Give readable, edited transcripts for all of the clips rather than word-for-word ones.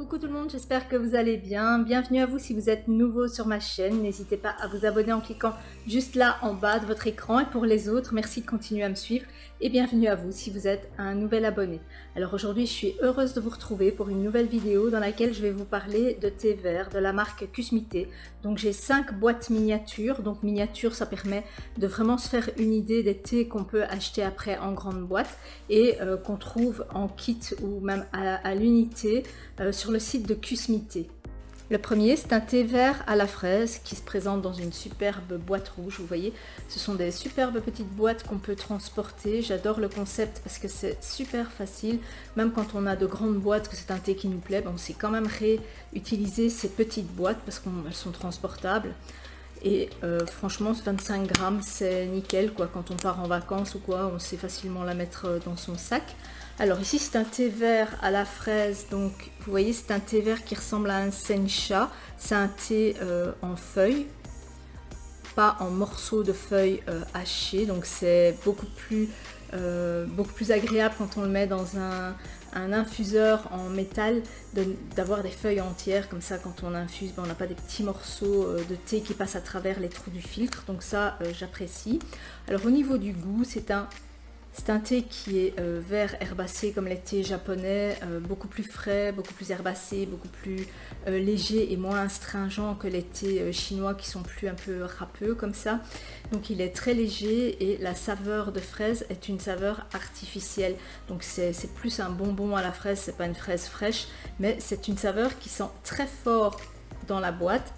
Coucou tout le monde, j'espère que vous allez bien. Bienvenue à vous si vous êtes nouveau sur ma chaîne. N'hésitez pas à vous abonner en cliquant juste là en bas de votre écran. Et pour les autres, merci de continuer à me suivre. Et bienvenue à vous si vous êtes un nouvel abonné. Alors aujourd'hui, je suis heureuse de vous retrouver pour une nouvelle vidéo dans laquelle je vais vous parler de thé vert de la marque Kusmité. Donc j'ai 5 boîtes miniatures. Donc miniature, ça permet de vraiment se faire une idée des thés qu'on peut acheter après en grande boîte et qu'on trouve en kit ou même à l'unité sur le site de Kusmité. Le premier, c'est un thé vert à la fraise qui se présente dans une superbe boîte rouge. Vous voyez, ce sont des superbes petites boîtes qu'on peut transporter. J'adore le concept parce que c'est super facile. Même quand on a de grandes boîtes, que c'est un thé qui nous plaît, on sait quand même réutiliser ces petites boîtes parce qu'elles sont transportables. Et franchement, ce 25 grammes, c'est nickel quoi. Quand on part en vacances ou quoi, on sait facilement la mettre dans son sac. Alors ici, c'est un thé vert à la fraise. Donc, vous voyez, c'est un thé vert qui ressemble à un sencha. C'est un thé en feuilles, pas en morceaux de feuilles hachées. Donc, c'est beaucoup plus agréable quand on le met dans un infuseur en métal d'avoir des feuilles entières comme ça. Quand on infuse, on n'a pas des petits morceaux de thé qui passent à travers les trous du filtre, donc ça j'apprécie. Alors au niveau du goût, c'est un thé qui est vert herbacé comme les thés japonais, beaucoup plus frais, beaucoup plus herbacé, beaucoup plus léger et moins astringent que les thés chinois qui sont plus un peu râpeux comme ça. Donc il est très léger et la saveur de fraise est une saveur artificielle. Donc c'est plus un bonbon à la fraise, c'est pas une fraise fraîche, mais c'est une saveur qui sent très fort dans la boîte,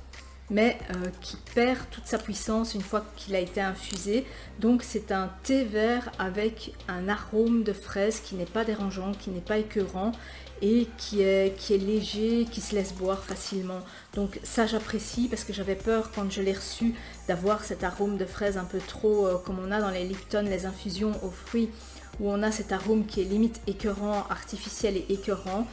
mais qui perd toute sa puissance une fois qu'il a été infusé. Donc c'est un thé vert avec un arôme de fraise qui n'est pas dérangeant, qui n'est pas écœurant et qui est léger, qui se laisse boire facilement. Donc ça j'apprécie parce que j'avais peur quand je l'ai reçu d'avoir cet arôme de fraise un peu trop comme on a dans les Lipton, les infusions aux fruits, où on a cet arôme qui est limite écœurant, artificiel et écœurant.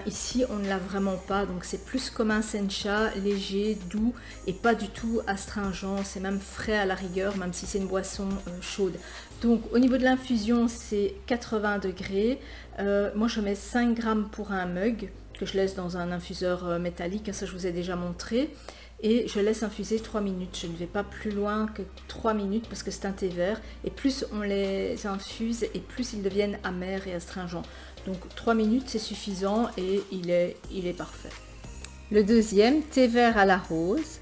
Ici on ne l'a vraiment pas, donc c'est plus comme un sencha, léger, doux et pas du tout astringent, c'est même frais à la rigueur, même si c'est une boisson chaude. Donc au niveau de l'infusion, c'est 80 degrés. Moi je mets 5 grammes pour un mug que je laisse dans un infuseur métallique, ça je vous ai déjà montré. Et je laisse infuser 3 minutes. Je ne vais pas plus loin que 3 minutes parce que c'est un thé vert. Et plus on les infuse et plus ils deviennent amers et astringents. Donc 3 minutes c'est suffisant et il est parfait. Le deuxième, thé vert à la rose.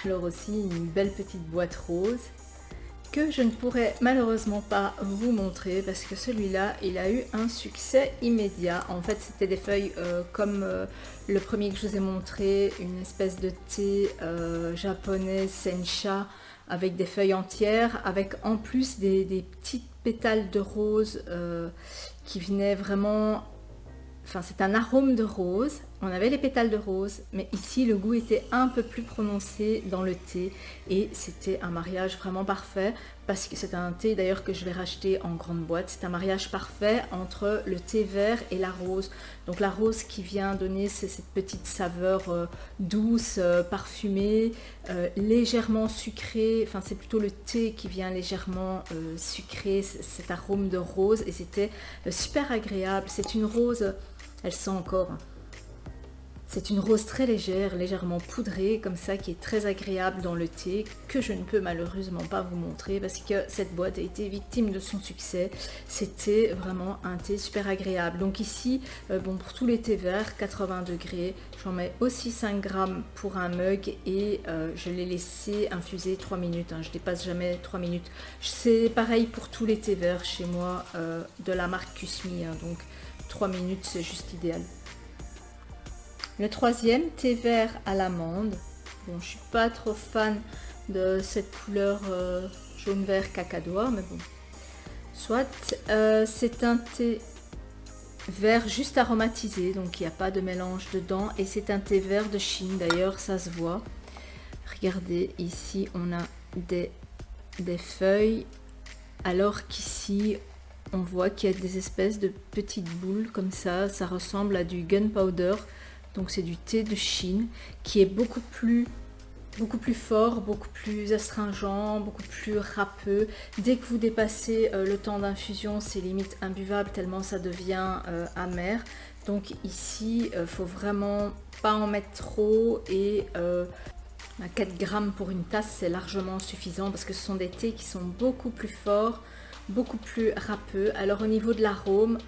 Alors aussi une belle petite boîte rose que je ne pourrais malheureusement pas vous montrer parce que celui-là il a eu un succès immédiat. En fait c'était des feuilles comme le premier que je vous ai montré, une espèce de thé japonais sencha avec des feuilles entières, avec en plus des petites pétales de rose qui venaient vraiment... Enfin, c'est un arôme de rose, on avait les pétales de rose, mais ici le goût était un peu plus prononcé dans le thé et c'était un mariage vraiment parfait parce que c'est un thé d'ailleurs que je vais racheter en grande boîte. C'est un mariage parfait entre le thé vert et la rose. Donc la rose qui vient donner cette petite saveur douce, parfumée, légèrement sucrée, enfin c'est plutôt le thé qui vient légèrement sucré, cet arôme de rose et c'était super agréable. C'est une rose... Elle sent encore. C'est une rose très légère, légèrement poudrée, comme ça, qui est très agréable dans le thé, que je ne peux malheureusement pas vous montrer parce que cette boîte a été victime de son succès. C'était vraiment un thé super agréable. Donc ici, pour tous les thés verts, 80 degrés, j'en mets aussi 5 grammes pour un mug et je l'ai laissé infuser 3 minutes. Je dépasse jamais 3 minutes. C'est pareil pour tous les thés verts chez moi de la marque Kusmi, donc 3 minutes c'est juste idéal. Le troisième, thé vert à l'amande. Bon, je suis pas trop fan de cette couleur jaune vert cacadois, mais bon. Soit, c'est un thé vert juste aromatisé, donc il n'y a pas de mélange dedans. Et c'est un thé vert de Chine, d'ailleurs, ça se voit. Regardez, ici on a des feuilles, alors qu'ici on voit qu'il y a des espèces de petites boules comme ça. Ça ressemble à du gunpowder. Donc c'est du thé de Chine qui est beaucoup plus fort, beaucoup plus astringent, beaucoup plus râpeux. Dès que vous dépassez le temps d'infusion, c'est limite imbuvable tellement ça devient amer. Donc ici, faut vraiment pas en mettre trop et 4 grammes pour une tasse, c'est largement suffisant parce que ce sont des thés qui sont beaucoup plus forts, beaucoup plus râpeux. Alors au niveau de l'arôme,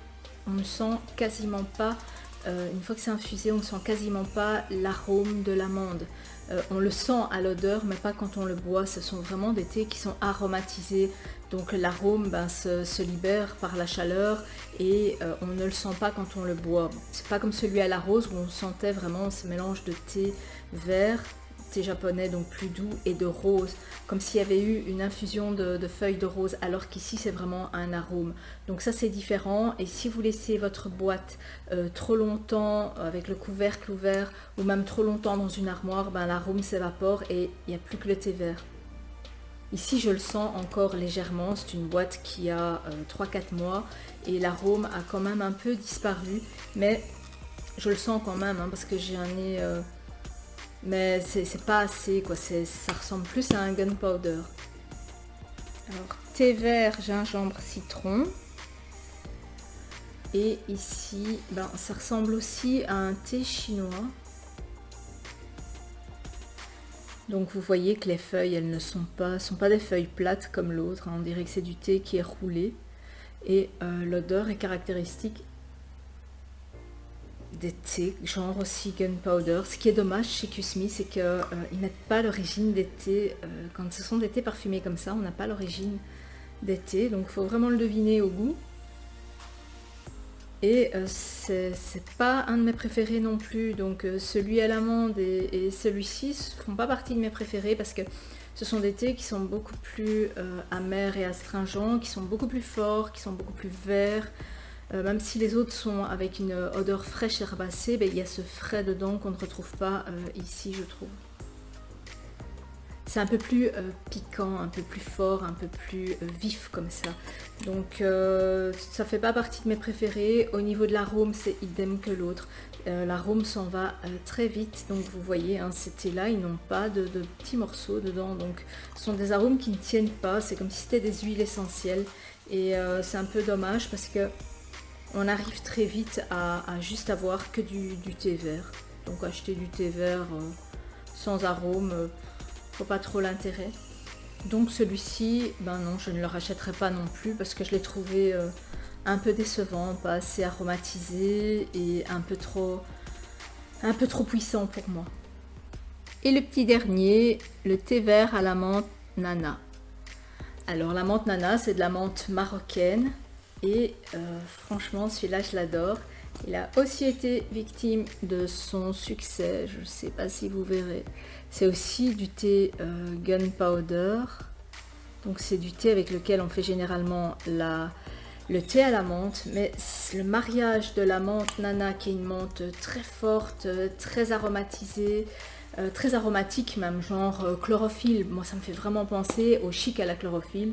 on ne sent quasiment pas, une fois que c'est infusé, on ne sent quasiment pas l'arôme de l'amande. On le sent à l'odeur, mais pas quand on le boit. Ce sont vraiment des thés qui sont aromatisés. Donc l'arôme se libère par la chaleur et on ne le sent pas quand on le boit. C'est pas comme celui à la rose où on sentait vraiment ce mélange de thé vert, thé japonais donc plus doux, et de rose, comme s'il y avait eu une infusion de feuilles de rose, alors qu'ici c'est vraiment un arôme. Donc ça c'est différent, et si vous laissez votre boîte trop longtemps avec le couvercle ouvert ou même trop longtemps dans une armoire, l'arôme s'évapore et il n'y a plus que le thé vert. Ici je le sens encore légèrement, c'est une boîte qui a 3-4 mois et l'arôme a quand même un peu disparu, mais je le sens quand même parce que j'ai un nez... mais c'est pas assez quoi, ça ressemble plus à un gunpowder. Alors thé vert, gingembre, citron. Et ici, ça ressemble aussi à un thé chinois. Donc vous voyez que les feuilles, elles ne sont pas des feuilles plates comme l'autre. On dirait que c'est du thé qui est roulé. Et l'odeur est caractéristique des thés, genre aussi gunpowder. Ce qui est dommage chez Kusmi, c'est qu'ils ne mettent pas l'origine des thés. Quand ce sont des thés parfumés comme ça, on n'a pas l'origine des thés. Donc il faut vraiment le deviner au goût. Et c'est pas un de mes préférés non plus. Donc celui à l'amande et celui-ci ne font pas partie de mes préférés parce que ce sont des thés qui sont beaucoup plus amers et astringents, qui sont beaucoup plus forts, qui sont beaucoup plus verts. Même si les autres sont avec une odeur fraîche herbacée, il y a ce frais dedans qu'on ne retrouve pas ici, je trouve. C'est un peu plus piquant, un peu plus fort, un peu plus vif comme ça. Donc ça fait pas partie de mes préférés. Au niveau de l'arôme, c'est idem que l'autre. L'arôme s'en va très vite. Donc vous voyez, ces thés-là, ils n'ont pas de petits morceaux dedans. Donc ce sont des arômes qui ne tiennent pas. C'est comme si c'était des huiles essentielles. Et c'est un peu dommage parce que on arrive très vite à juste avoir que du thé vert. Donc acheter du thé vert sans arôme, faut pas trop l'intérêt. Donc celui-ci, non, je ne le rachèterai pas non plus parce que je l'ai trouvé un peu décevant, pas assez aromatisé et un peu trop puissant pour moi. Et le petit dernier, le thé vert à la menthe nana. Alors la menthe nana, c'est de la menthe marocaine. Et franchement, celui-là, je l'adore. Il a aussi été victime de son succès. Je ne sais pas si vous verrez. C'est aussi du thé gunpowder. Donc c'est du thé avec lequel on fait généralement le thé à la menthe. Mais le mariage de la menthe nana, qui est une menthe très forte, très aromatisée, très aromatique même, genre chlorophylle. Moi, ça me fait vraiment penser au chic à la chlorophylle.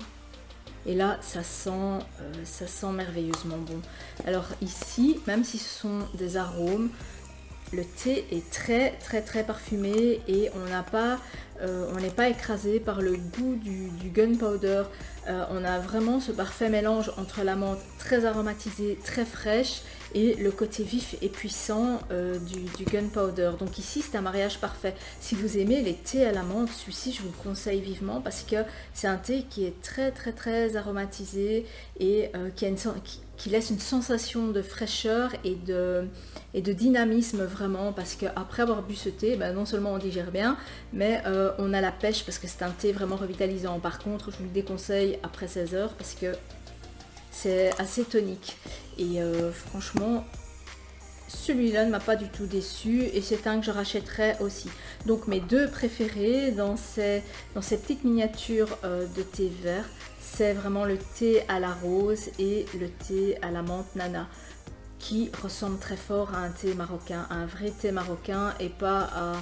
Et là, ça sent merveilleusement bon. Alors ici, même si ce sont des arômes, le thé est très très très parfumé et on n'est pas écrasé par le goût du gunpowder. On a vraiment ce parfait mélange entre la menthe très aromatisée, très fraîche et le côté vif et puissant du gunpowder. Donc ici c'est un mariage parfait. Si vous aimez les thés à la menthe, celui-ci je vous le conseille vivement parce que c'est un thé qui est très très très aromatisé et qui laisse une sensation de fraîcheur et de dynamisme vraiment, parce qu'après avoir bu ce thé, non seulement on digère bien, mais on a la pêche parce que c'est un thé vraiment revitalisant. Par contre, je vous le déconseille après 16 heures parce que c'est assez tonique. Et franchement, celui-là ne m'a pas du tout déçu et c'est un que je rachèterai aussi. Donc mes deux préférés dans ces petites miniatures de thé vert, c'est vraiment le thé à la rose et le thé à la menthe nana, qui ressemble très fort à un thé marocain, à un vrai thé marocain et pas à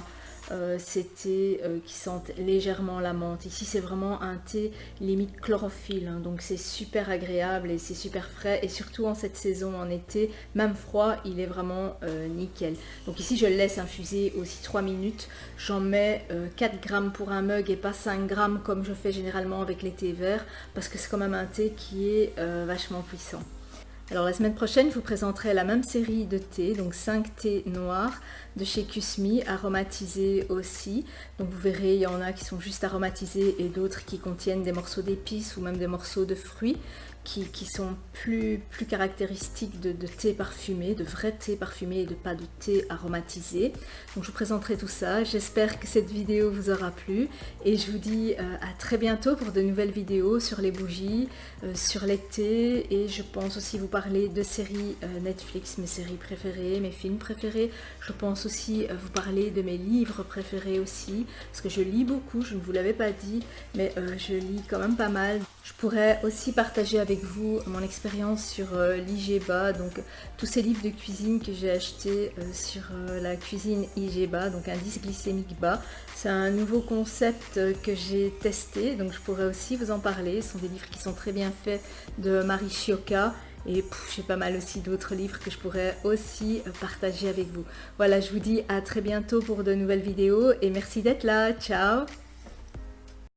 ces thés qui sentent légèrement la menthe. Ici c'est vraiment un thé limite chlorophylle, donc c'est super agréable et c'est super frais, et surtout en cette saison, en été, même froid, il est vraiment nickel. Donc ici je le laisse infuser aussi 3 minutes, j'en mets 4 grammes pour un mug et pas 5 grammes comme je fais généralement avec les thés verts, parce que c'est quand même un thé qui est vachement puissant. Alors la semaine prochaine, je vous présenterai la même série de thés, donc 5 thés noirs de chez Kusmi, aromatisés aussi. Donc vous verrez, il y en a qui sont juste aromatisés et d'autres qui contiennent des morceaux d'épices ou même des morceaux de fruits qui sont plus caractéristiques de thé parfumé, de vrai thé parfumé et de pas de thé aromatisé. Donc je vous présenterai tout ça. J'espère que cette vidéo vous aura plu et je vous dis à très bientôt pour de nouvelles vidéos sur les bougies, sur les thés, et je pense aussi vous parler de séries Netflix, mes séries préférées, mes films préférés. Je pense aussi vous parler de mes livres préférés aussi, parce que je lis beaucoup, je ne vous l'avais pas dit, mais je lis quand même pas mal. Je pourrais aussi partager avec vous mon expérience sur l'IGBA, donc tous ces livres de cuisine que j'ai achetés sur la cuisine IGBA, donc indice glycémique bas. C'est un nouveau concept que j'ai testé, donc je pourrais aussi vous en parler. Ce sont des livres qui sont très bien faits de Marie Chiocca. Et j'ai pas mal aussi d'autres livres que je pourrais aussi partager avec vous. Voilà, je vous dis à très bientôt pour de nouvelles vidéos et merci d'être là. Ciao!